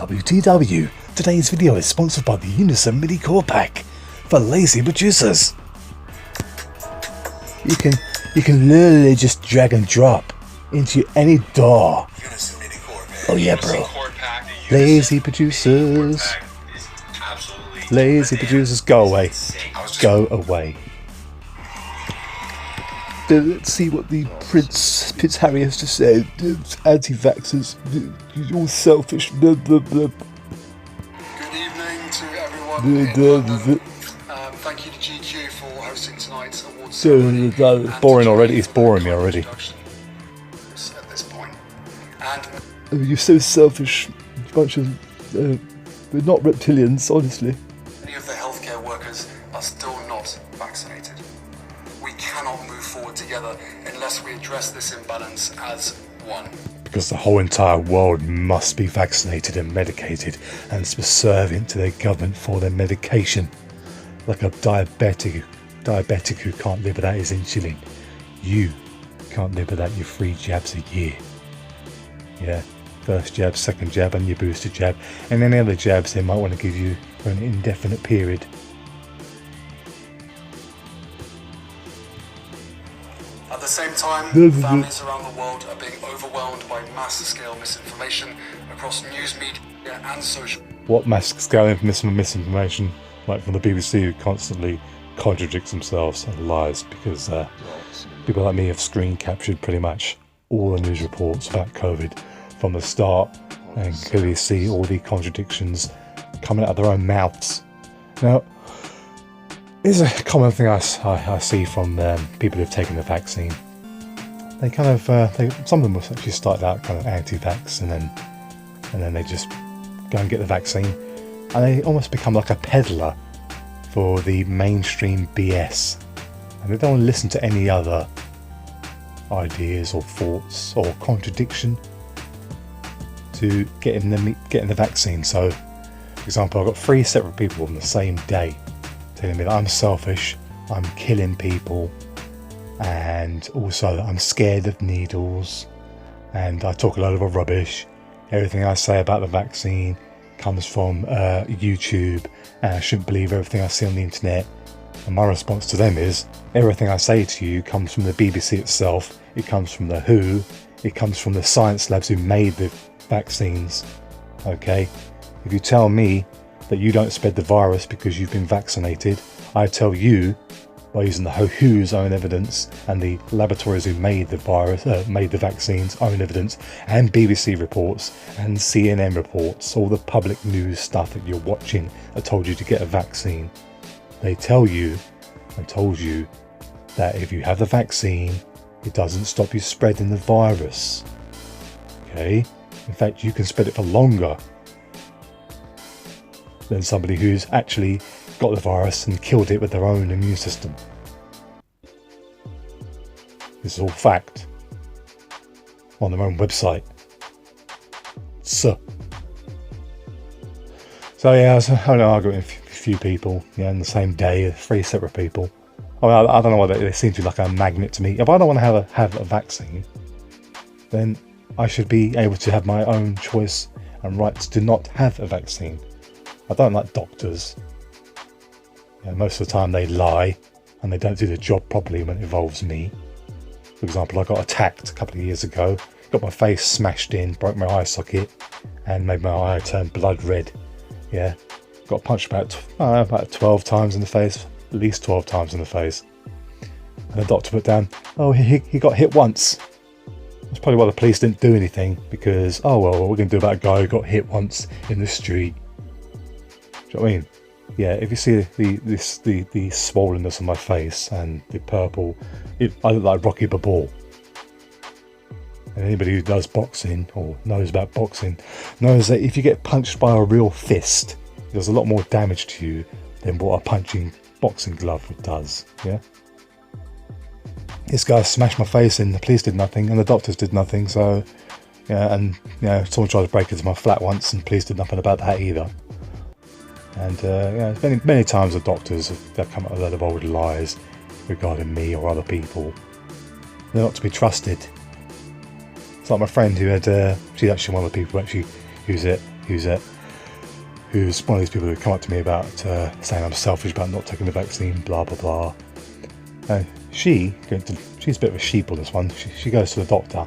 WTW, today's video is sponsored by the Unison Mini Core Pack for lazy producers. You can literally just drag and drop into any DAW. Oh yeah, bro. Lazy producers. Lazy producers, go away. Go away. Let's see what the Prince Harry has to say. Anti-vaxxers, you're all selfish. Blah, blah, blah. Good evening to everyone. Thank you to GQ for hosting tonight's awards ceremony. Boring already. It's boring me already. At this point, You're so selfish, bunch of. We're not reptilians, honestly. Many of the healthcare workers are still not vaccinated. We cannot move forward together unless we address this imbalance as one. Because the whole entire world must be vaccinated and medicated and subservient to their government for their medication. Like a diabetic who can't live without his insulin. You can't live without your 3 jabs a year. Yeah, first jab, second jab and your booster jab. And any other jabs they might want to give you for an indefinite period. At the same time, families around the world are being overwhelmed by mass-scale misinformation across news media and social... What mass-scale misinformation? Like from the BBC, who constantly contradicts themselves and lies, because people like me have screen captured pretty much all the news reports about COVID from the start and clearly see all the contradictions coming out of their own mouths. Now, here's a common thing I see from people who've taken the vaccine. They kind of, some of them actually started out kind of anti-vax, and then they just go and get the vaccine, and they almost become like a peddler for the mainstream BS, and they don't want to listen to any other ideas or thoughts or contradiction to getting the vaccine. So, for example, I've got 3 separate people on the same day telling me that I'm selfish, I'm killing people, and also that I'm scared of needles, and I talk a lot of rubbish. Everything I say about the vaccine comes from YouTube, and I shouldn't believe everything I see on the internet. And my response to them is, everything I say to you comes from the BBC itself, it comes from the WHO, it comes from the science labs who made the vaccines. Okay? If you tell me that you don't spread the virus because you've been vaccinated, I tell you, by using the WHO's own evidence and the laboratories who made the vaccines own evidence, and BBC reports and CNN reports, all the public news stuff that you're watching that told you to get a vaccine, they tell you and told you that if you have the vaccine, it doesn't stop you spreading the virus. Okay? In fact, you can spread it for longer than somebody who's actually got the virus and killed it with their own immune system. This is all fact on their own website. So yeah, I was having an argument with a few people, on the same day, 3 separate people. I mean, I don't know why they seem to be like a magnet to me. If I don't want to have a vaccine, then I should be able to have my own choice and rights to not have a vaccine. I don't like doctors. Most of the time they lie and they don't do the job properly when it involves me. For example, I got attacked a couple of years ago, got my face smashed in, broke my eye socket and made my eye turn blood red. Yeah, got punched about 12 times in the face, at least 12 times in the face. And the doctor put down, oh, he got hit once. That's probably why the police didn't do anything, because, oh well, what we're going to do about a guy who got hit once in the street? Do you know what I mean? Yeah, if you see the swollenness on my face and the purple, I look like Rocky Balboa. And anybody who does boxing or knows about boxing knows that if you get punched by a real fist, it does a lot more damage to you than what a punching boxing glove does. Yeah. This guy smashed my face in. The police did nothing, and the doctors did nothing. So, yeah, and someone tried to break into my flat once, and the police did nothing about that either. And many times the doctors have come up with a lot of old lies regarding me or other people. They're not to be trusted. It's like my friend who had, she's actually one of the people who actually who's who's one of these people who come up to me about saying I'm selfish about not taking the vaccine, blah blah blah. And she's a bit of a sheep on this one. She goes to the doctor.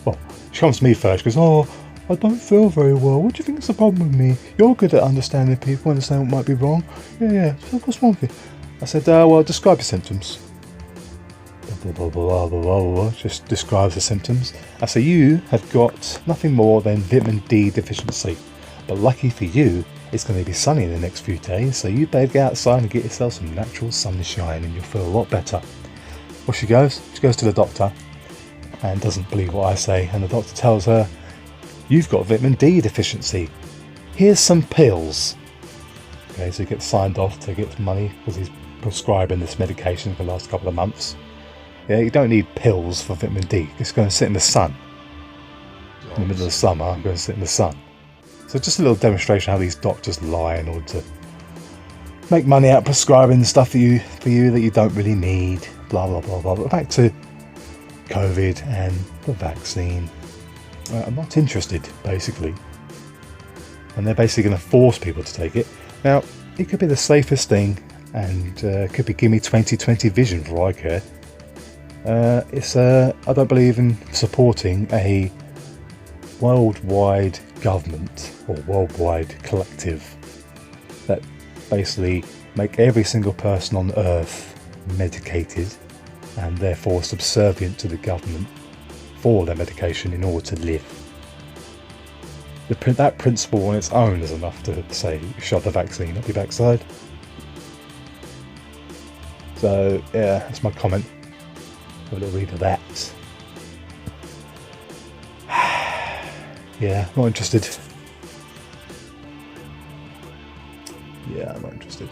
Well, she comes to me first. She goes, "Oh, I don't feel very well. What do you think is the problem with me? You're good at understanding people, understand what might be wrong." Yeah. So what's wrong with you? I said, "Well, describe your symptoms." Blah, blah, blah, blah, blah, blah, blah. Just describes the symptoms. I say, "You have got nothing more than vitamin D deficiency. But lucky for you, it's going to be sunny in the next few days, so you better get outside and get yourself some natural sunshine and you'll feel a lot better." Well, she goes to the doctor and doesn't believe what I say, and the doctor tells her, "You've got vitamin D deficiency. Here's some pills." Okay, so he gets signed off to get money because he's prescribing this medication for the last couple of months. Yeah, you don't need pills for vitamin D. Just go and sit in the sun. In the middle of the summer, go and sit in the sun. So just a little demonstration how these doctors lie in order to make money out prescribing stuff for you that you don't really need. Blah blah blah blah. But back to COVID and the vaccine. I'm not interested, basically. And they're basically going to force people to take it. Now, it could be the safest thing, and it could be gimme 20/20 vision for all I care. I don't believe in supporting a worldwide government or worldwide collective that basically make every single person on earth medicated and therefore subservient to the government for their medication in order to live. That principle on its own is enough to say shove the vaccine up your backside. So yeah, that's my comment. Have a little read of that. Yeah, not interested. Yeah, I'm not interested.